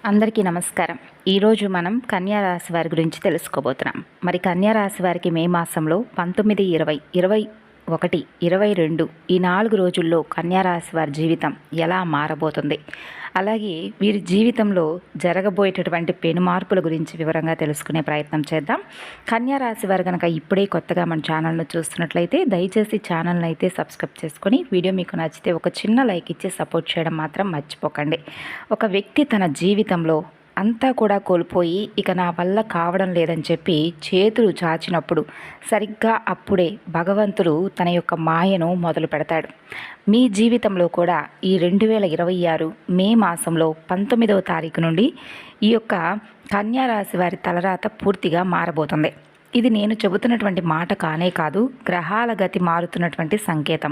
అందరికీ నమస్కారం. ఈరోజు మనం కన్యా రాశి వారి గురించి తెలుసుకోబోతున్నాం. మరి కన్యా రాశి వారికి మే మాసంలో 19, 20, 21, 22 ఈ 4 రోజుల్లో కన్యా రాశి వారి జీవితం ఎలా మారబోతుంది, అలాగే వీరి జీవితంలో జరగబోయేటటువంటి పెను మార్పుల గురించి వివరంగా తెలుసుకునే ప్రయత్నం చేద్దాం. కన్యా రాశి వారు కనుక ఇప్పుడే కొత్తగా మన ఛానల్ను చూస్తున్నట్లయితే దయచేసి ఛానల్ని అయితే సబ్స్క్రైబ్ చేసుకొని వీడియో మీకు నచ్చితే ఒక చిన్న లైక్ ఇచ్చి సపోర్ట్ చేయడం మాత్రం మర్చిపోకండి. ఒక వ్యక్తి తన జీవితంలో అంతా కూడా కోల్పోయి ఇక నా వల్ల కావడం లేదని చెప్పి చేతులు చాచినప్పుడు సరిగ్గా అప్పుడే భగవంతుడు తన యొక్క మాయను మొదలు పెడతాడు. మీ జీవితంలో కూడా ఈ 2026 మే మాసంలో 19వ తారీఖు నుండి ఈ యొక్క కన్యా రాశి వారి తలరాత పూర్తిగా మారబోతుంది. ఇది నేను చెబుతున్నటువంటి మాట కానే కాదు, గ్రహాల గతి మారుతున్నటువంటి సంకేతం.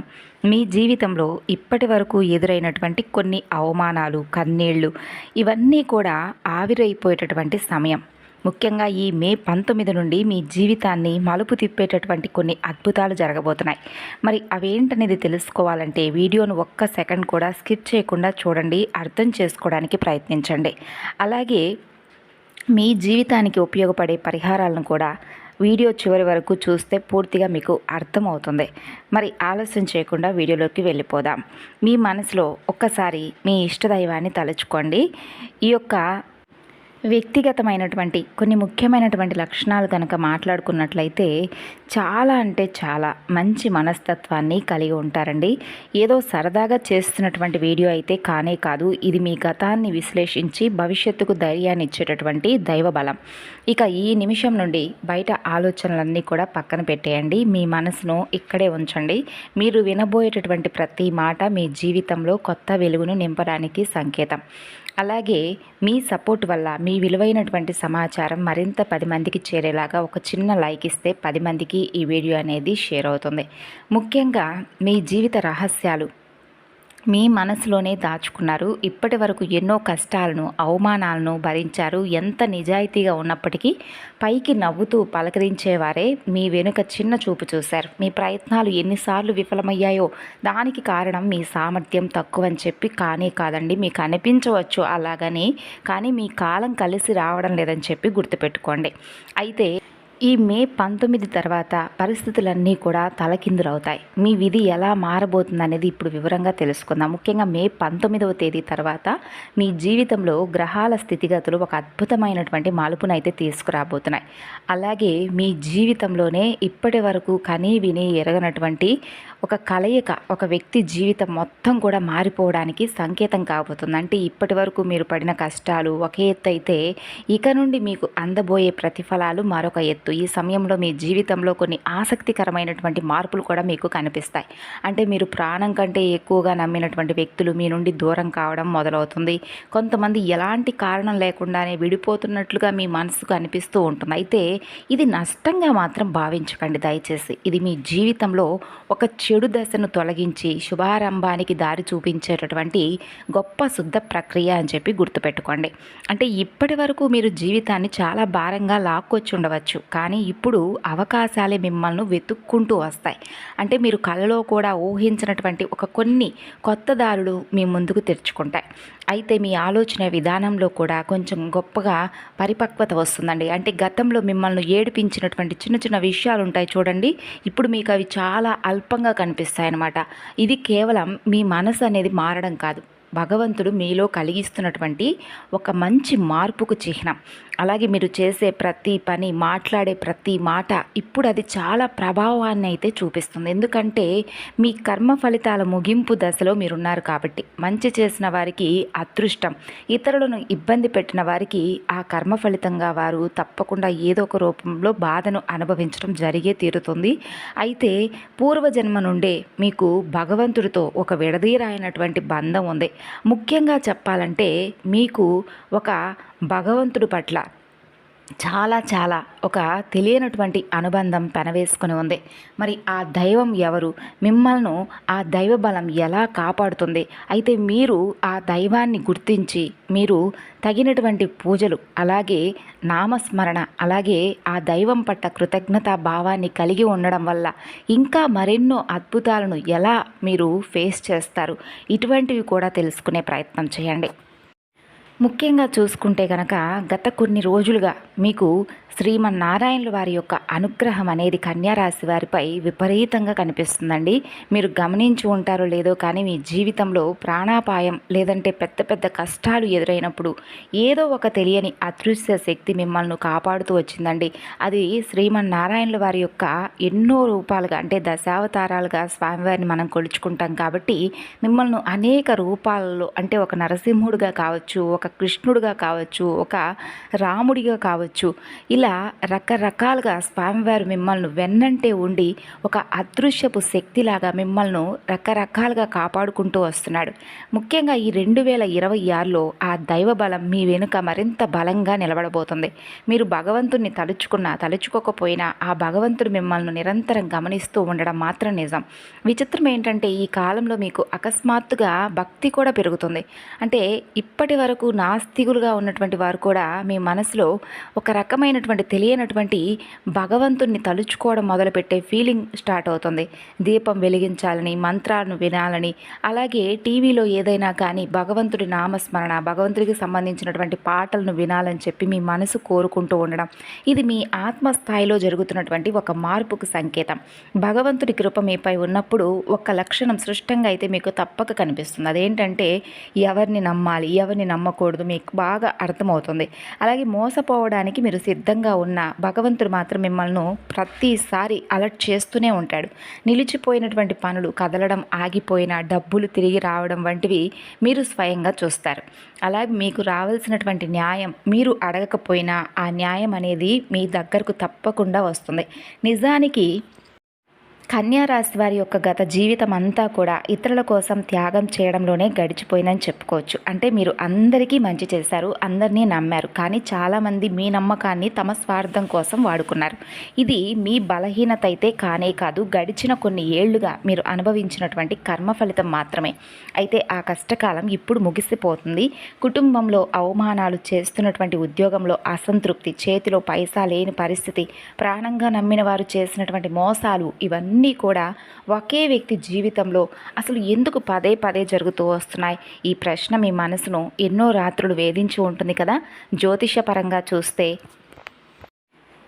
మీ జీవితంలో ఇప్పటి వరకు ఎదురైనటువంటి కొన్ని అవమానాలు, కన్నీళ్లు ఇవన్నీ కూడా ఆవిరైపోయేటటువంటి సమయం. ముఖ్యంగా ఈ మే 19 నుండి మీ జీవితాన్ని మలుపు తిప్పేటటువంటి కొన్ని అద్భుతాలు జరగబోతున్నాయి. మరి అవేంటనేది తెలుసుకోవాలంటే వీడియోను ఒక్క సెకండ్ కూడా స్కిప్ చేయకుండా చూడండి, అర్థం చేసుకోవడానికి ప్రయత్నించండి. అలాగే మీ జీవితానికి ఉపయోగపడే పరిహారాలను కూడా వీడియో చివరి వరకు చూస్తే పూర్తిగా మీకు అర్థమవుతుంది. మరి ఆలస్యం చేయకుండా వీడియోలోకి వెళ్ళిపోదాం. మీ మనసులో ఒక్కసారి మీ ఇష్టదైవాన్ని తలుచుకోండి. ఈ యొక్క వ్యక్తిగతమైనటువంటి కొన్ని ముఖ్యమైనటువంటి లక్షణాలు కనుక మాట్లాడుకున్నట్లయితే చాలా అంటే చాలా మంచి మనస్తత్వాన్ని కలిగి ఉంటారండి. ఏదో సరదాగా చేస్తున్నటువంటి వీడియో అయితే కానే కాదు, ఇది మీ గతాన్ని విశ్లేషించి భవిష్యత్తుకు ధైర్యాన్ని ఇచ్చేటటువంటి దైవ బలం. ఇక ఈ నిమిషం నుండి బయట ఆలోచనలన్నీ కూడా పక్కన పెట్టేయండి, మీ మనసును ఇక్కడే ఉంచండి. మీరు వినబోయేటటువంటి ప్రతి మాట మీ జీవితంలో కొత్త వెలుగును నింపడానికి సంకేతం. అలాగే మీ సపోర్ట్ వల్ల మీ విలువైనటువంటి సమాచారం మరింత 10 మందికి చేరేలాగా ఒక చిన్న లైక్ ఇస్తే 10 మందికి ఈ వీడియో అనేది షేర్ అవుతుంది. ముఖ్యంగా మీ జీవిత రహస్యాలు మీ మనసులోనే దాచుకున్నారు. ఇప్పటి వరకు ఎన్నో కష్టాలను, అవమానాలను భరించారు. ఎంత నిజాయితీగా ఉన్నప్పటికీ పైకి నవ్వుతూ పలకరించేవారే మీ వెనుక చిన్న చూపు చూశారు. మీ ప్రయత్నాలు ఎన్నిసార్లు విఫలమయ్యాయో దానికి కారణం మీ సామర్థ్యం తక్కువని చెప్పి కానే కాదండి. మీకు అనిపించవచ్చు అలాగని, కానీ మీ కాలం కలిసి రావడం లేదని చెప్పి గుర్తుపెట్టుకోండి. అయితే ఈ మే 19 తర్వాత పరిస్థితులన్నీ కూడా తలకిందులవుతాయి. మీ విధి ఎలా మారబోతుంది అనేది ఇప్పుడు వివరంగా తెలుసుకుందాం. ముఖ్యంగా మే 19వ తేదీ తర్వాత మీ జీవితంలో గ్రహాల స్థితిగతులు ఒక అద్భుతమైనటువంటి మలుపునైతే తీసుకురాబోతున్నాయి. అలాగే మీ జీవితంలోనే ఇప్పటి వరకు కనీ విని ఎరగనటువంటి ఒక కలయిక, ఒక వ్యక్తి జీవితం మొత్తం కూడా మారిపోవడానికి సంకేతం కాబోతుంది. అంటే ఇప్పటి వరకు మీరు పడిన కష్టాలు ఒక ఎత్తు అయితే ఇక నుండి మీకు అందబోయే ప్రతిఫలాలు మరొక ఎత్తు. ఈ సమయంలో మీ జీవితంలో కొన్ని ఆసక్తికరమైనటువంటి మార్పులు కూడా మీకు కనిపిస్తాయి. అంటే మీరు ప్రాణం కంటే ఎక్కువగా నమ్మినటువంటి వ్యక్తులు మీ నుండి దూరం కావడం మొదలవుతుంది. కొంతమంది ఎలాంటి కారణం లేకుండానే విడిపోతున్నట్లుగా మీ మనసుకు అనిపిస్తూ ఉంటుంది. అయితే ఇది నష్టంగా మాత్రం భావించకండి దయచేసి. ఇది మీ జీవితంలో ఒక చెడు దశను తొలగించి శుభారంభానికి దారి చూపించేటటువంటి గొప్ప శుద్ధ ప్రక్రియ అని చెప్పి గుర్తుపెట్టుకోండి. అంటే ఇప్పటి వరకు మీరు జీవితాన్ని చాలా భారంగా లాక్కొచ్చి ఉండవచ్చు, కానీ ఇప్పుడు అవకాశాలే మిమ్మల్ని వెతుక్కుంటూ వస్తాయి. అంటే మీరు కలలో కూడా ఊహించినటువంటి కొన్ని కొత్త దారులు మీ ముందుకు తెరుచుకుంటాయి. అయితే మీ ఆలోచన విధానంలో కూడా కొంచెం గొప్పగా పరిపక్వత వస్తుందండి. అంటే గతంలో మిమ్మల్ని ఏడిపించినటువంటి చిన్న చిన్న విషయాలు ఉంటాయి చూడండి, ఇప్పుడు మీకు అవి చాలా అల్పంగా కనిపిస్తాయి అన్నమాట. ఇది కేవలం మీ మనసు అనేది మారడం కాదు, భగవంతుడు మీలో కలిగిస్తున్నటువంటి ఒక మంచి మార్పుకు చిహ్నం. అలాగే మీరు చేసే ప్రతి పని, మాట్లాడే ప్రతి మాట ఇప్పుడు అది చాలా ప్రభావాన్ని అయితే చూపిస్తుంది. ఎందుకంటే మీ కర్మ ఫలితాల ముగింపు దశలో మీరున్నారు కాబట్టి. మంచి చేసిన వారికి అదృష్టం, ఇతరులను ఇబ్బంది పెట్టిన వారికి ఆ కర్మ ఫలితంగా వారు తప్పకుండా ఏదో ఒక రూపంలో బాధను అనుభవించడం జరిగే తీరుతుంది. అయితే పూర్వజన్మ నుండే మీకు భగవంతుడితో ఒక విడదీరాయినటువంటి బంధం ఉంది. ముఖ్యంగా చెప్పాలంటే మీకు ఒక భగవంతుడి పట్ల చాలా చాలా ఒక తెలియనటువంటి అనుబంధం పెనవేసుకుని ఉంది. మరి ఆ దైవం ఎవరు, మిమ్మల్ని ఆ దైవ బలం ఎలా కాపాడుతుంది? అయితే మీరు ఆ దైవాన్ని గుర్తించి మీరు తగినటువంటి పూజలు, అలాగే నామస్మరణ, అలాగే ఆ దైవం పట్ల కృతజ్ఞతా భావాన్ని కలిగి ఉండడం వల్ల ఇంకా మరెన్నో అద్భుతాలను ఎలా మీరు ఫేస్ చేస్తారు, ఇటువంటివి కూడా తెలుసుకునే ప్రయత్నం చేయండి. ముఖ్యంగా చూసుకుంటే గనక గత కొన్ని రోజులుగా మీకు శ్రీమన్నారాయణుల వారి యొక్క అనుగ్రహం అనేది కన్యా రాశి వారిపై విపరీతంగా కనిపిస్తుందండి. మీరు గమనించి ఉంటారో లేదో కానీ మీ జీవితంలో ప్రాణాపాయం లేదంటే పెద్ద పెద్ద కష్టాలు ఎదురైనప్పుడు ఏదో ఒక తెలియని అదృశ్య శక్తి మిమ్మల్ని కాపాడుతూ వచ్చిందండి. అది శ్రీమన్నారాయణుల వారి యొక్క ఎన్నో రూపాలుగా అంటే దశావతారాలుగా స్వామివారిని మనం కొలుచుకుంటాం కాబట్టి మిమ్మల్ని అనేక రూపాలలో అంటే ఒక నరసింహుడిగా కావచ్చు, ఒక కృష్ణుడిగా కావచ్చు, ఒక రాముడిగా కావచ్చు, ఇలా రకరకాలుగా స్వామివారు మిమ్మల్ని వెన్నంటే ఉండి ఒక అదృశ్యపు శక్తిలాగా మిమ్మల్ని రకరకాలుగా కాపాడుకుంటూ వస్తున్నాడు. ముఖ్యంగా ఈ 2026లో ఆ దైవ బలం మీ వెనుక మరింత బలంగా నిలబడబోతుంది. మీరు భగవంతుడిని తలుచుకున్నా తలుచుకోకపోయినా ఆ భగవంతుడు మిమ్మల్ని నిరంతరం గమనిస్తూ ఉండడం మాత్రం నిజం. విచిత్రం ఏంటంటే ఈ కాలంలో మీకు అకస్మాత్తుగా భక్తి కూడా పెరుగుతుంది. అంటే ఇప్పటి వరకు నాస్తికులుగా ఉన్నటువంటి వారు కూడా మీ మనసులో ఒక రకమైనటువంటి తెలియనటువంటి భగవంతుణ్ణి తలుచుకోవడం మొదలుపెట్టే ఫీలింగ్ స్టార్ట్ అవుతుంది. దీపం వెలిగించాలని, మంత్రాలను వినాలని, అలాగే టీవీలో ఏదైనా కానీ భగవంతుడి నామస్మరణ, భగవంతుడికి సంబంధించినటువంటి పాటలను వినాలని చెప్పి మీ మనసు కోరుకుంటూ ఉండడం, ఇది మీ ఆత్మస్థాయిలో జరుగుతున్నటువంటి ఒక మార్పుకు సంకేతం. భగవంతుడి కృప మీపై ఉన్నప్పుడు ఒక లక్షణం సృష్టంగా అయితే మీకు తప్పక కనిపిస్తుంది. అదేంటంటే ఎవరిని నమ్మాలి, ఎవరిని నమ్మకూడదు మీకు బాగా అర్థమవుతుంది. అలాగే మోసపోవడానికి మీరు సిద్ధంగా ఉన్న భగవంతుడు మాత్రం మిమ్మల్ని ప్రతిసారి అలర్ట్ చేస్తూనే ఉంటాడు. నిలిచిపోయినటువంటి పనులు కదలడం ఆగిపోయిన, డబ్బులు తిరిగి రావడం వంటివి మీరు స్వయంగా చూస్తారు. అలాగే మీకు రావాల్సినటువంటి న్యాయం మీరు అడగకపోయినా ఆ న్యాయం అనేది మీ దగ్గరకు తప్పకుండా వస్తుంది. నిజానికి కన్యా రాశి వారి యొక్క గత జీవితం అంతా కూడా ఇతరుల కోసం త్యాగం చేయడంలోనే గడిచిపోయిందని చెప్పుకోవచ్చు. అంటే మీరు అందరికీ మంచి చేశారు, అందరినీ నమ్మారు, కానీ చాలామంది మీ నమ్మకాన్ని తమ స్వార్థం కోసం వాడుకున్నారు. ఇది మీ బలహీనత అయితే కానే కాదు, గడిచిన కొన్ని ఏళ్లుగా మీరు అనుభవించినటువంటి కర్మ ఫలితం మాత్రమే. అయితే ఆ కష్టకాలం ఇప్పుడు ముగిసిపోతుంది. కుటుంబంలో అవమానాలు, చేస్తున్నటువంటి ఉద్యోగంలో అసంతృప్తి, చేతిలో పైసా లేని పరిస్థితి, ప్రాణంగా నమ్మిన వారు చేసినటువంటి మోసాలు, ఇవన్నీ కూడా ఒకే వ్యక్తి జీవితంలో అసలు ఎందుకు పదే పదే జరుగుతూ వస్తున్నాయి? ఈ ప్రశ్న మీ మనసును ఎన్నో రాత్రులు వేధించి ఉంటుంది కదా. జ్యోతిషపరంగా చూస్తే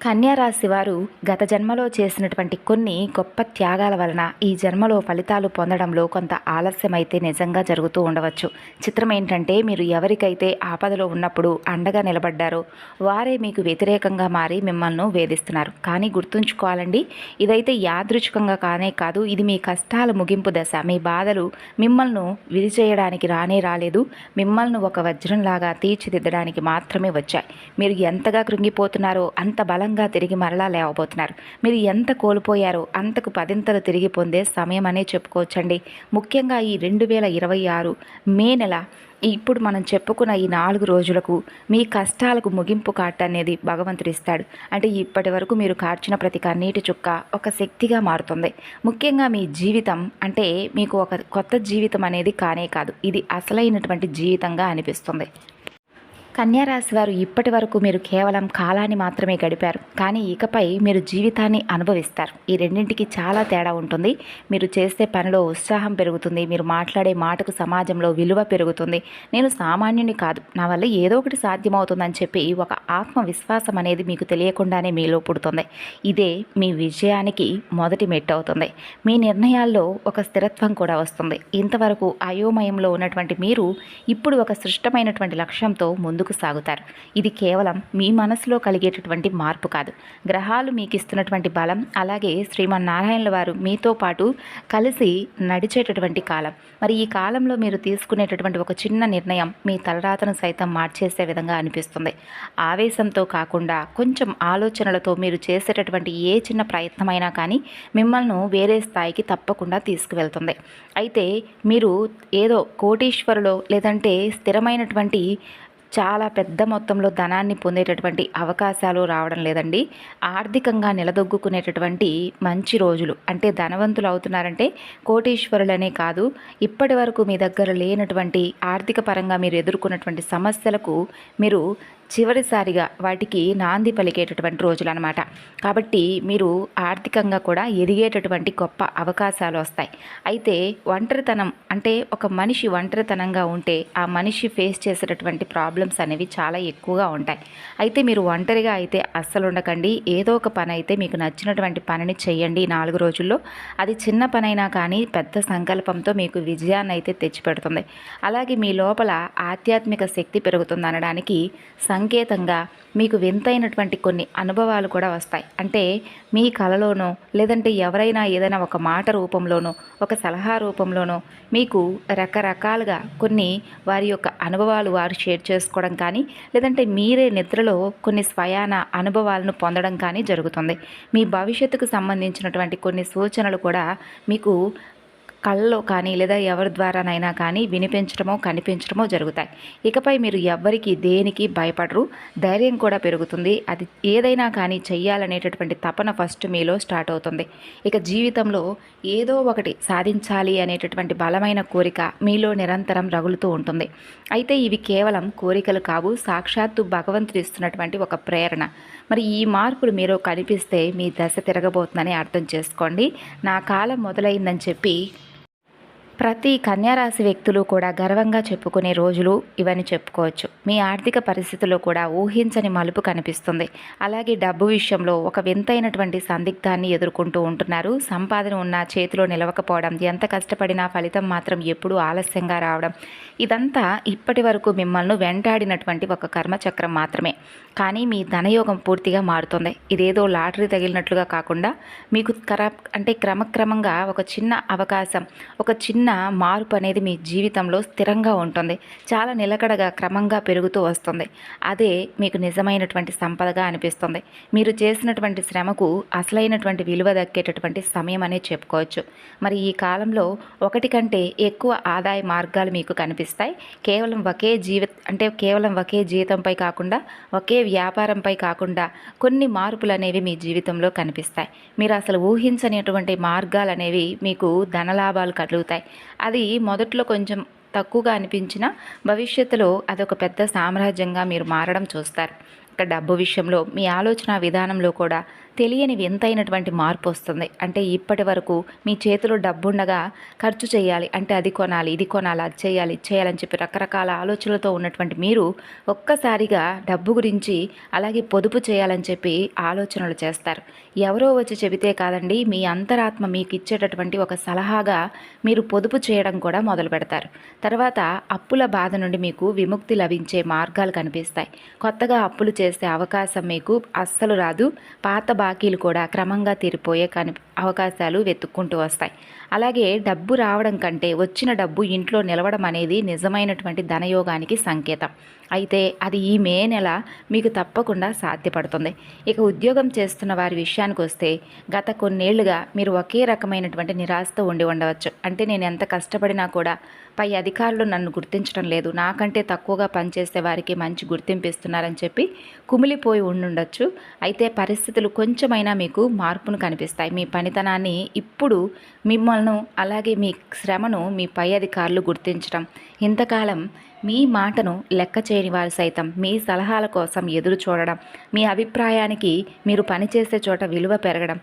కన్యా రాశి వారు గత జన్మలో చేసినటువంటి కొన్ని గొప్ప త్యాగాల వలన ఈ జన్మలో ఫలితాలు పొందడంలో కొంత ఆలస్యమైతే నిజంగా జరుగుతూ ఉండవచ్చు. చిత్రం ఏంటంటే మీరు ఎవరికైతే ఆపదలో ఉన్నప్పుడు అండగా నిలబడ్డారో వారే మీకు వ్యతిరేకంగా మారి మిమ్మల్ని వేధిస్తున్నారు. కానీ గుర్తుంచుకోవాలండి, ఇదైతే యాదృచ్ఛికంగా కానే కాదు, ఇది మీ కష్టాల ముగింపు దశ. మీ బాధలు మిమ్మల్ని విరిచేయడానికి రానే రాలేదు, మిమ్మల్ని ఒక వజ్రంలాగా తీర్చిదిద్దడానికి మాత్రమే వచ్చాయి. మీరు ఎంతగా కృంగిపోతున్నారో అంత బలంగా తిరిగి మరలా లేవబోతున్నారు. మీరు ఎంత కోల్పోయారో అంతకు పదింతలు తిరిగి పొందే సమయం అనే చెప్పుకోవచ్చండి. ముఖ్యంగా ఈ 2026 మే నెల ఇప్పుడు మనం చెప్పుకున్న ఈ 4 రోజులకు మీ కష్టాలకు ముగింపు కాట అనేది భగవంతుడు ఇస్తాడు. అంటే ఇప్పటి వరకు మీరు కార్చిన ప్రతి కన్నీటి చుక్క ఒక శక్తిగా మారుతుంది. ముఖ్యంగా మీ జీవితం అంటే మీకు ఒక కొత్త జీవితం అనేది కానే కాదు, ఇది అసలైనటువంటి జీవితంగా అనిపిస్తుంది. కన్యారాశి వారు ఇప్పటి వరకు మీరు కేవలం కాలాన్ని మాత్రమే గడిపారు, కానీ ఇకపై మీరు జీవితాన్ని అనుభవిస్తారు. ఈ రెండింటికి చాలా తేడా ఉంటుంది. మీరు చేసే పనిలో ఉత్సాహం పెరుగుతుంది, మీరు మాట్లాడే మాటకు సమాజంలో విలువ పెరుగుతుంది. నేను సామాన్యుని కాదు, నా వల్ల ఏదో ఒకటి సాధ్యమవుతుందని చెప్పి ఒక ఆత్మవిశ్వాసం అనేది మీకు తెలియకుండానే మీలో పుడుతుంది. ఇదే మీ విజయానికి మొదటి మెట్టు అవుతుంది. మీ నిర్ణయాల్లో ఒక స్థిరత్వం కూడా వస్తుంది. ఇంతవరకు అయోమయంలో ఉన్నటువంటి మీరు ఇప్పుడు ఒక సృష్టమైనటువంటి లక్ష్యంతో ముందుకు సాగుతారు. ఇది కేవలం మీ మనసులో కలిగేటటువంటి మార్పు కాదు, గ్రహాలు మీకు ఇస్తున్నటువంటి బలం, అలాగే శ్రీమన్నారాయణుల వారు మీతో పాటు కలిసి నడిచేటటువంటి కాలం. మరి ఈ కాలంలో మీరు తీసుకునేటటువంటి ఒక చిన్న నిర్ణయం మీ తలరాతను సైతం మార్చేసే విధంగా అనిపిస్తుంది. ఆవేశంతో కాకుండా కొంచెం ఆలోచనలతో మీరు చేసేటటువంటి ఏ చిన్న ప్రయత్నమైనా కానీ మిమ్మల్ని వేరే స్థాయికి తప్పకుండా తీసుకువెళ్తుంది. అయితే మీరు ఏదో కోటీశ్వరులో లేదంటే స్థిరమైనటువంటి చాలా పెద్ద మొత్తంలో ధనాన్ని పొందేటటువంటి అవకాశాలు రావడం లేదండి. ఆర్థికంగా నిలదొక్కునేటటువంటి మంచి రోజులు, అంటే ధనవంతులు అవుతున్నారంటే కోటీశ్వరులనే కాదు, ఇప్పటి వరకు మీ దగ్గర లేనటువంటి ఆర్థిక పరంగా మీరు ఎదుర్కొన్నటువంటి సమస్యలకు మీరు చివరిసారిగా వాటికి నాంది పలికేటటువంటి రోజులు అనమాట. కాబట్టి మీరు ఆర్థికంగా కూడా ఎదిగేటటువంటి గొప్ప అవకాశాలు వస్తాయి. అయితే ఒంటరితనం, అంటే ఒక మనిషి ఒంటరితనంగా ఉంటే ఆ మనిషి ఫేస్ చేసేటటువంటి ప్రాబ్లమ్స్ అనేవి చాలా ఎక్కువగా ఉంటాయి. అయితే మీరు ఒంటరిగా అయితే అస్సలు ఉండకండి. ఏదో ఒక పని అయితే మీకు నచ్చినటువంటి పనిని చేయండి 4 రోజుల్లో. అది చిన్న పనైనా కానీ పెద్ద సంకల్పంతో మీకు విజయాన్ని అయితే తెచ్చిపెడుతుంది. అలాగే మీ లోపల ఆధ్యాత్మిక శక్తి పెరుగుతుంది అనడానికి సంకేతంగా మీకు వింతైనటువంటి కొన్ని అనుభవాలు కూడా వస్తాయి. అంటే మీ కలలోనో, లేదంటే ఎవరైనా ఏదైనా ఒక మాట రూపంలోనో, ఒక సలహా రూపంలోనో మీకు రకరకాలుగా కొన్ని వారి యొక్క అనుభవాలు వారు షేర్ చేసుకోవడం కానీ, లేదంటే మీరే నిద్రలో కొన్ని స్వయాన అనుభవాలను పొందడం కానీ జరుగుతుంది. మీ భవిష్యత్తుకు సంబంధించినటువంటి కొన్ని సూచనలు కూడా మీకు కళ్ళలో కానీ లేదా ఎవరి ద్వారానైనా కానీ వినిపించడమో కనిపించడమో జరుగుతాయి. ఇకపై మీరు ఎవ్వరికి దేనికి భయపడరు, ధైర్యం కూడా పెరుగుతుంది. అది ఏదైనా కానీ చెయ్యాలనేటటువంటి తపన ఫస్ట్ మీలో స్టార్ట్ అవుతుంది. ఇక జీవితంలో ఏదో ఒకటి సాధించాలి అనేటటువంటి బలమైన కోరిక మీలో నిరంతరం రగులుతూ ఉంటుంది. అయితే ఇవి కేవలం కోరికలు కావు, సాక్షాత్తు భగవంతుడు ఇస్తున్నటువంటి ఒక ప్రేరణ. మరి ఈ మార్పులు మీరు కనిపిస్తే మీ దశ తిరగబోతుందని అర్థం చేసుకోండి. నా కాలం మొదలైందని చెప్పి ప్రతి కన్యారాశి వ్యక్తులు కూడా గర్వంగా చెప్పుకునే రోజులు ఇవని చెప్పుకోవచ్చు. మీ ఆర్థిక పరిస్థితుల్లో కూడా ఊహించని మలుపు కనిపిస్తుంది. అలాగే డబ్బు విషయంలో ఒక వింతైనటువంటి సందిగ్ధాన్ని ఎదుర్కొంటూ ఉంటున్నారు. సంపాదన ఉన్న చేతిలో నిలవకపోవడం, ఎంత కష్టపడినా ఫలితం మాత్రం ఎప్పుడూ ఆలస్యంగా రావడం, ఇదంతా ఇప్పటి వరకు మిమ్మల్ని వెంటాడినటువంటి ఒక కర్మచక్రం మాత్రమే. కానీ మీ ధనయోగం పూర్తిగా మారుతుంది. ఇదేదో లాటరీ తగిలినట్లుగా కాకుండా మీకు క్రమక్రమంగా ఒక చిన్న అవకాశం, ఒక చిన్న మార్పు అనేది మీ జీవితంలో స్థిరంగా ఉంటుంది. చాలా నిలకడగా క్రమంగా పెరుగుతూ వస్తుంది. అదే మీకు నిజమైనటువంటి సంపదగా అనిపిస్తుంది. మీరు చేసినటువంటి శ్రమకు అసలైనటువంటి విలువ దక్కేటటువంటి సమయం అనే చెప్పుకోవచ్చు. మరి ఈ కాలంలో ఒకటి కంటే ఎక్కువ ఆదాయ మార్గాలు మీకు కనిపిస్తాయి. కేవలం ఒకే జీతంపై కాకుండా, ఒకే వ్యాపారంపై కాకుండా కొన్ని మార్పులు అనేవి మీ జీవితంలో కనిపిస్తాయి. మీరు అసలు ఊహించనిటువంటి మార్గాలు అనేవి మీకు ధనలాభాలు కలుగుతాయి. అది మొదట్లో కొంచెం తక్కువగా అనిపించినా భవిష్యత్తులో అదొక పెద్ద సామ్రాజ్యంగా మీరు మారడం చూస్తారు. ఇక డబ్బు విషయంలో మీ ఆలోచన విధానంలో కూడా తెలియని వింతైనటువంటి మార్పు వస్తుంది. అంటే ఇప్పటి వరకు మీ చేతిలో డబ్బుండగా ఖర్చు చేయాలి, అంటే అది కొనాలి, ఇది కొనాలి, అది చేయాలి, ఇది చేయాలని చెప్పి రకరకాల ఆలోచనలతో ఉన్నటువంటి మీరు ఒక్కసారిగా డబ్బు గురించి, అలాగే పొదుపు చేయాలని చెప్పి ఆలోచనలు చేస్తారు. ఎవరో వచ్చి చెబితే కాదండి, మీ అంతరాత్మ మీకు ఇచ్చేటటువంటి ఒక సలహాగా మీరు పొదుపు చేయడం కూడా మొదలు పెడతారు. తర్వాత అప్పుల బాధ నుండి మీకు విముక్తి లభించే మార్గాలు కనిపిస్తాయి. కొత్తగా అప్పులు చేసే అవకాశం మీకు అస్సలు రాదు. పాత బాకీలు కూడా క్రమంగా తీరిపోయే అవకాశాలు వెతుక్కుంటూ వస్తాయి. అలాగే డబ్బు రావడం కంటే వచ్చిన డబ్బు ఇంట్లో నిలవడం అనేది నిజమైనటువంటి ధనయోగానికి సంకేతం. అయితే అది ఈ మే నెల మీకు తప్పకుండా సాధ్యపడుతుంది. ఇక ఉద్యోగం చేస్తున్న వారి విషయానికి వస్తే గత కొన్నేళ్లుగా మీరు ఒకే రకమైనటువంటి నిరాశతో ఉండి ఉండవచ్చు. అంటే నేను ఎంత కష్టపడినా కూడా పై అధికారులు నన్ను గుర్తించడం లేదు, నాకంటే తక్కువగా పనిచేసే వారికి మంచి గుర్తింపు ఇస్తున్నారని చెప్పి కుమిలిపోయి ఉండుండొచ్చు. అయితే పరిస్థితులు కొంచెమైనా మీకు మార్పును కనిపిస్తాయి. మీ పనితనాన్ని ఇప్పుడు మిమ్మల్ని, అలాగే మీ శ్రమను మీ పై అధికారులు గుర్తించడం, ఇంతకాలం మీ మాటను లెక్క చేయని వారు సైతం మీ సలహాల కోసం ఎదురు చూడడం, మీ అభిప్రాయానికి మీరు పనిచేసే చోట విలువ పెరగడం,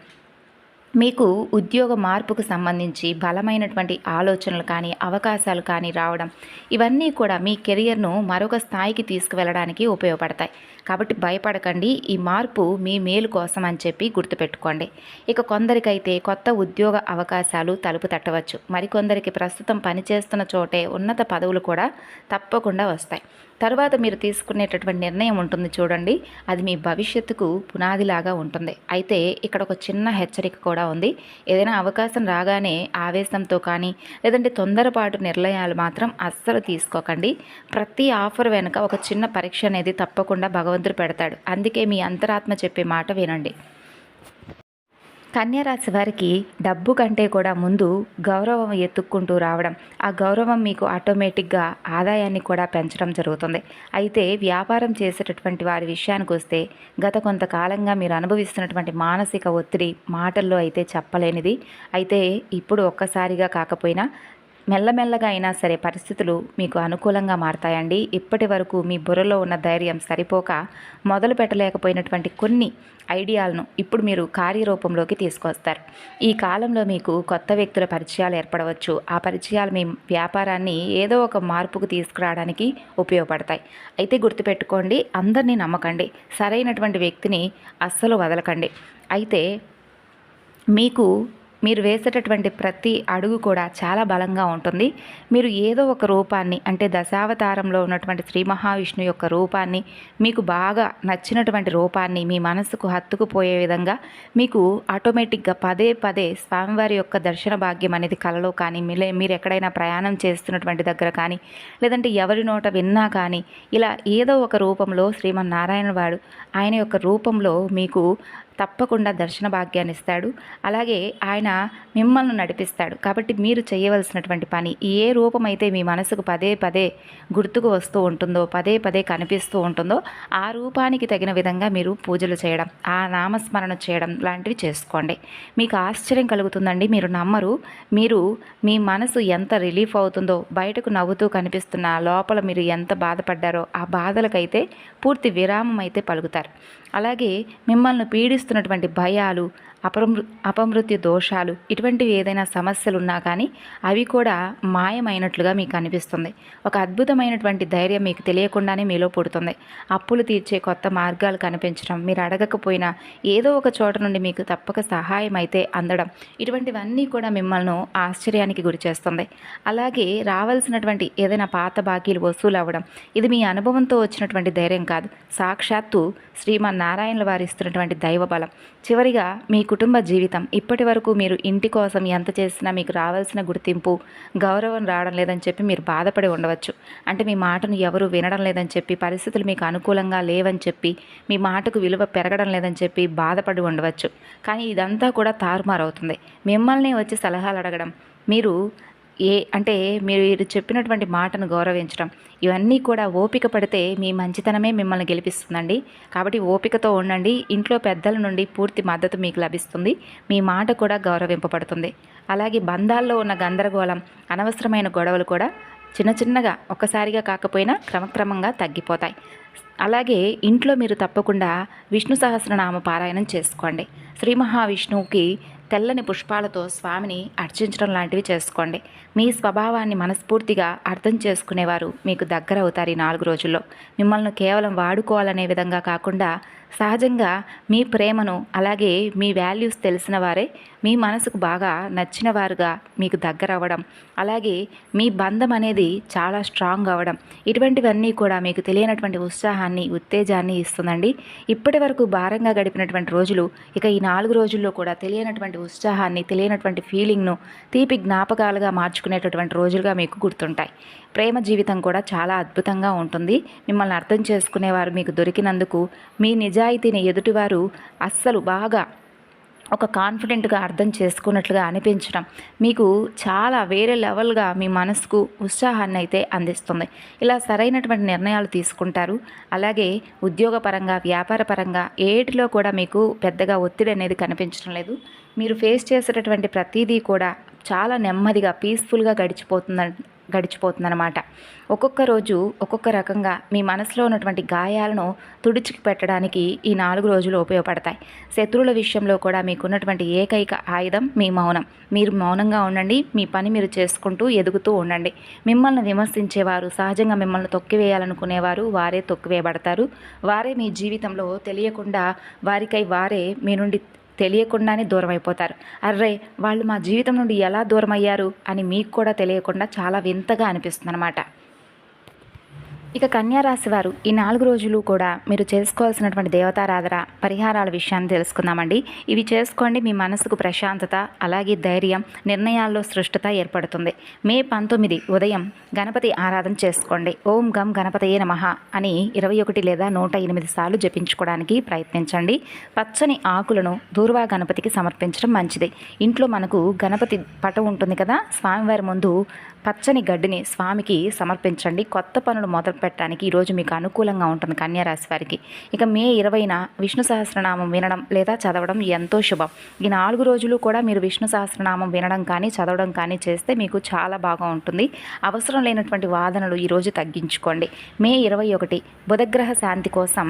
మీకు ఉద్యోగ మార్పుకు సంబంధించి బలమైనటువంటి ఆలోచనలు కానీ, అవకాశాలు కానీ రావడం, ఇవన్నీ కూడా మీ కెరియర్ను మరొక స్థాయికి తీసుకువెళ్ళడానికి ఉపయోగపడతాయి. కాబట్టి భయపడకండి. ఈ మార్పు మీ మేలు కోసం అని చెప్పి గుర్తుపెట్టుకోండి. ఇక కొందరికైతే కొత్త ఉద్యోగ అవకాశాలు తలుపు తట్టవచ్చు. మరికొందరికి ప్రస్తుతం పనిచేస్తున్న చోటే ఉన్నత పదవులు కూడా తప్పకుండా వస్తాయి. తర్వాత మీరు తీసుకునేటటువంటి నిర్ణయం ఉంటుంది చూడండి, అది మీ భవిష్యత్తుకు పునాదిలాగా ఉంటుంది. అయితే ఇక్కడ ఒక చిన్న హెచ్చరిక కూడా ఉంది. ఏదైనా అవకాశం రాగానే ఆవేశంతో కానీ, లేదంటే తొందరపాటు నిర్ణయాలు మాత్రం అస్సలు తీసుకోకండి. ప్రతి ఆఫర్ వెనుక ఒక చిన్న పరీక్ష అనేది తప్పకుండా భగవంతుడు పెడతాడు. అందుకే మీ అంతరాత్మ చెప్పే మాట వినండి. కన్యరాశి వారికి డబ్బు కంటే కూడా ముందు గౌరవం ఎత్తుక్కుంటూ రావడం, ఆ గౌరవం మీకు ఆటోమేటిక్గా ఆదాయాన్ని కూడా పెంచడం జరుగుతుంది. అయితే వ్యాపారం చేసేటటువంటి వారి విషయానికి వస్తే గత కొంతకాలంగా మీరు అనుభవిస్తున్నటువంటి మానసిక ఒత్తిడి మాటల్లో అయితే చెప్పలేనిది. అయితే ఇప్పుడు ఒక్కసారిగా కాకపోయినా మెల్లమెల్లగా అయినా సరే పరిస్థితులు మీకు అనుకూలంగా మారతాయండి. ఇప్పటి వరకు మీ బుర్రలో ఉన్న ధైర్యం సరిపోక మొదలు పెట్టలేకపోయినటువంటి కొన్ని ఐడియాలను ఇప్పుడు మీరు కార్యరూపంలోకి తీసుకొస్తారు. ఈ కాలంలో మీకు కొత్త వ్యక్తుల పరిచయాలు ఏర్పడవచ్చు. ఆ పరిచయాలు మీ వ్యాపారాన్ని ఏదో ఒక మార్పుకు తీసుకురావడానికి ఉపయోగపడతాయి. అయితే గుర్తుపెట్టుకోండి, అందరినీ నమ్మకండి, సరైనటువంటి వ్యక్తిని అస్సలు వదలకండి. అయితే మీరు వేసేటటువంటి ప్రతి అడుగు కూడా చాలా బలంగా ఉంటుంది. మీరు ఏదో ఒక రూపాన్ని, అంటే దశావతారంలో ఉన్నటువంటి శ్రీ మహావిష్ణువు యొక్క రూపాన్ని, మీకు బాగా నచ్చినటువంటి రూపాన్ని మీ మనసుకు హత్తుకుపోయే విధంగా మీకు ఆటోమేటిక్గా పదే పదే స్వామివారి యొక్క దర్శన భాగ్యం అనేది కలలో కానీ, మీరు ఎక్కడైనా ప్రయాణం చేస్తున్నటువంటి దగ్గర కానీ, లేదంటే ఎవరి నోట విన్నా కానీ, ఇలా ఏదో ఒక రూపంలో శ్రీమన్నారాయణ వాడు ఆయన యొక్క రూపంలో మీకు తప్పకుండా దర్శన భాగ్యాన్ని ఇస్తాడు. అలాగే ఆయన మిమ్మల్ని నడిపిస్తాడు. కాబట్టి మీరు చేయవలసినటువంటి పని, ఏ రూపమైతే మీ మనసుకు పదే పదే గుర్తుకు వస్తూ ఉంటుందో, పదే పదే కనిపిస్తూ ఉంటుందో, ఆ రూపానికి తగిన విధంగా మీరు పూజలు చేయడం, ఆ నామస్మరణ చేయడం లాంటివి చేసుకోండి. మీకు ఆశ్చర్యం కలుగుతుందండి, మీరు నమ్మరు. మీ మనసు ఎంత రిలీఫ్ అవుతుందో, బయటకు నవ్వుతూ కనిపిస్తున్న లోపల మీరు ఎంత బాధపడ్డారో ఆ బాధలకైతే పూర్తి విరామం అయితే పలుకుతారు. అలాగే మిమ్మల్ని పీడిస్తున్నటువంటి భయాలు, అపమృత్యు దోషాలు, ఇటువంటివి ఏదైనా సమస్యలు ఉన్నా కానీ అవి కూడా మాయమైనట్లుగా మీకు అనిపిస్తుంది. ఒక అద్భుతమైనటువంటి ధైర్యం మీకు తెలియకుండానే మీలో పుడుతుంది. అప్పులు తీర్చే కొత్త మార్గాలు కనిపించడం, మీరు అడగకపోయినా ఏదో ఒక చోట నుండి మీకు తప్పక సహాయం అయితే అందడం, ఇటువంటివన్నీ కూడా మిమ్మల్ని ఆశ్చర్యానికి గురి చేస్తుంది. అలాగే రావాల్సినటువంటి ఏదైనా పాత బాకీలు వసూలు అవ్వడం, ఇది మీ అనుభవంతో వచ్చినటువంటి ధైర్యం కాదు, సాక్షాత్తు శ్రీమన్నారాయణుల వారు ఇస్తున్నటువంటి దైవ బలం. చివరిగా మీ కుటుంబ జీవితం, ఇప్పటి వరకు మీరు ఇంటి కోసం ఎంత చేసినా మీకు రావాల్సిన గుర్తింపు, గౌరవం రావడం లేదని చెప్పి మీరు బాధపడి ఉండవచ్చు. అంటే మీ మాటను ఎవరు వినడం లేదని చెప్పి, పరిస్థితులు మీకు అనుకూలంగా లేవని చెప్పి, మీ మాటకు విలువ పెరగడం లేదని చెప్పి బాధపడి ఉండవచ్చు. కానీ ఇదంతా కూడా తారుమారవుతుంది. మిమ్మల్ని వచ్చి సలహాలు అడగడం, మీరు చెప్పినటువంటి మాటను గౌరవించడం, ఇవన్నీ కూడా ఓపిక పడితే మీ మంచితనమే మిమ్మల్ని గెలిపిస్తుందండి. కాబట్టి ఓపికతో ఉండండి. ఇంట్లో పెద్దల నుండి పూర్తి మద్దతు మీకు లభిస్తుంది. మీ మాట కూడా గౌరవింపబడుతుంది. అలాగే బంధాల్లో ఉన్న గందరగోళం, అనవసరమైన గొడవలు కూడా చిన్నగా ఒక్కసారిగా కాకపోయినా క్రమక్రమంగా తగ్గిపోతాయి. అలాగే ఇంట్లో మీరు తప్పకుండా విష్ణు సహస్రనామ పారాయణం చేసుకోండి. శ్రీ మహావిష్ణువుకి తెల్లని పుష్పాలతో స్వామిని అర్చించడం లాంటివి చేసుకోండి. మీ స్వభావాన్ని మనస్ఫూర్తిగా అర్థం చేసుకునేవారు మీకు దగ్గర అవుతారు. ఈ 4 రోజుల్లో మిమ్మల్ని కేవలం వాడుకోవాలనే విధంగా కాకుండా సహజంగా మీ ప్రేమను, అలాగే మీ వాల్యూస్ తెలిసిన వారే మీ మనసుకు బాగా నచ్చిన వారుగా మీకు దగ్గర అవ్వడం, అలాగే మీ బంధం అనేది చాలా స్ట్రాంగ్ అవ్వడం, ఇటువంటివన్నీ కూడా మీకు తెలియనటువంటి ఉత్సాహాన్ని, ఉత్తేజాన్ని ఇస్తుందండి. ఇప్పటి వరకు భారంగా గడిపినటువంటి రోజులు ఇక ఈ 4 రోజుల్లో కూడా తెలియనటువంటి ఉత్సాహాన్ని, తెలియనటువంటి ఫీలింగ్ను తీపి జ్ఞాపకాలుగా మార్చుకునేటటువంటి రోజులుగా మీకు గుర్తుంటాయి. ప్రేమ జీవితం కూడా చాలా అద్భుతంగా ఉంటుంది. మిమ్మల్ని అర్థం చేసుకునేవారు మీకు దొరికినందుకు మీ నిజాయితీని ఎదుటివారు అస్సలు బాగా ఒక కాన్ఫిడెంట్గా అర్థం చేసుకున్నట్లుగా అనిపించడం మీకు చాలా వేరే లెవెల్గా మీ మనసుకు ఉత్సాహాన్ని అయితే అందిస్తుంది. ఇలా సరైనటువంటి నిర్ణయాలు తీసుకుంటారు. అలాగే ఉద్యోగపరంగా, వ్యాపారపరంగా ఏటిలో కూడా మీకు పెద్దగా ఒత్తిడి అనేది కనిపించడం లేదు. మీరు ఫేస్ చేసేటటువంటి ప్రతిదీ కూడా చాలా నెమ్మదిగా, పీస్ఫుల్గా గడిచిపోతుందన్నమాట. ఒక్కొక్క రోజు ఒక్కొక్క రకంగా మీ మనసులో ఉన్నటువంటి గాయాలను తుడిచికి పెట్టడానికి ఈ 4 రోజులు ఉపయోగపడతాయి. శత్రువుల విషయంలో కూడా మీకున్నటువంటి ఏకైక ఆయుధం మీ మౌనం. మీరు మౌనంగా ఉండండి. మీ పని మీరు చేసుకుంటూ ఎదుగుతూ ఉండండి. మిమ్మల్ని విమర్శించేవారు, సహజంగా మిమ్మల్ని తొక్కివేయాలనుకునేవారు వారే తొక్కివేయబడతారు. వారే మీ జీవితంలో తెలియకుండా వారికై వారే మీ నుండి తెలియకుండానే దూరం అయిపోతారు. అర్రే, వాళ్ళు మా జీవితం నుండి ఎలా దూరం అయ్యారు అని మీకు కూడా తెలియకుండా చాలా వింతగా అనిపిస్తుంది అన్నమాట. ఇక కన్యా రాశి వారు ఈ 4 రోజులు కూడా మీరు చేసుకోవాల్సినటువంటి దేవతారాధన పరిహారాల విషయాన్ని తెలుసుకుందామండి. ఇవి చేసుకోండి, మీ మనసుకు ప్రశాంతత అలాగే ధైర్యం, నిర్ణయాల్లో స్పష్టత ఏర్పడుతుంది. మే 19 ఉదయం గణపతి ఆరాధన చేసుకోండి. ఓం గం గణపతయే నమః అని 21 లేదా 108 సార్లు జపించుకోవడానికి ప్రయత్నించండి. పచ్చని ఆకులను దూర్వా గణపతికి సమర్పించడం మంచిది. ఇంట్లో మనకు గణపతి పటం ఉంటుంది కదా, స్వామివారి ముందు పచ్చని గడ్డిని స్వామికి సమర్పించండి. కొత్త పనులు మొదలు పెట్టడానికి ఈరోజు మీకు అనుకూలంగా ఉంటుంది కన్యా రాశి వారికి. ఇక మే 20న విష్ణు సహస్రనామం వినడం లేదా చదవడం ఎంతో శుభం. ఈ 4 రోజులు కూడా మీరు విష్ణు సహస్రనామం వినడం కానీ చదవడం కానీ చేస్తే మీకు చాలా బాగా ఉంటుంది. అవసరం లేనటువంటి వాదనలు ఈరోజు తగ్గించుకోండి. మే 21 బుధగ్రహ శాంతి కోసం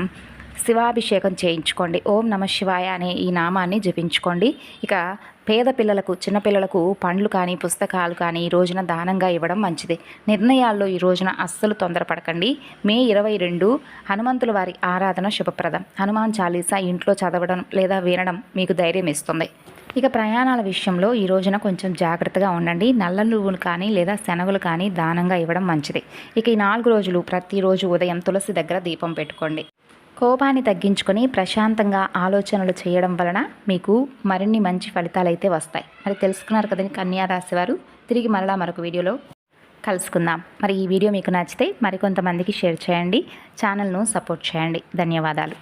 శివాభిషేకం చేయించుకోండి. ఓం నమ శివాయ అనే ఈ నామాన్ని జపించుకోండి. ఇక పేద పిల్లలకు, చిన్నపిల్లలకు పండ్లు కానీ పుస్తకాలు కానీ ఈ రోజున దానంగా ఇవ్వడం మంచిది. నిర్ణయాల్లో ఈ రోజున అస్సలు తొందరపడకండి. మే 22 హనుమంతుల వారి ఆరాధన శుభప్రదం. హనుమాన్ చాలీసా ఇంట్లో చదవడం లేదా వినడం మీకు ధైర్యం ఇస్తుంది. ఇక ప్రయాణాల విషయంలో ఈ రోజున కొంచెం జాగ్రత్తగా ఉండండి. నల్ల నువ్వులు కానీ లేదా శనగలు కానీ దానంగా ఇవ్వడం మంచిది. ఇక ఈ 4 రోజులు ప్రతిరోజు ఉదయం తులసి దగ్గర దీపం పెట్టుకోండి. కోపాన్ని తగ్గించుకొని ప్రశాంతంగా ఆలోచనలు చేయడం వలన మీకు మరిన్ని మంచి ఫలితాలు అయితే వస్తాయి. మరి తెలుసుకున్నారు కదండి కన్యా రాశి వారు. తిరిగి మరలా మరొక వీడియోలో కలుసుకుందాం. మరి ఈ వీడియో మీకు నచ్చితే మరికొంతమందికి షేర్ చేయండి. ఛానల్ను సపోర్ట్ చేయండి. ధన్యవాదాలు.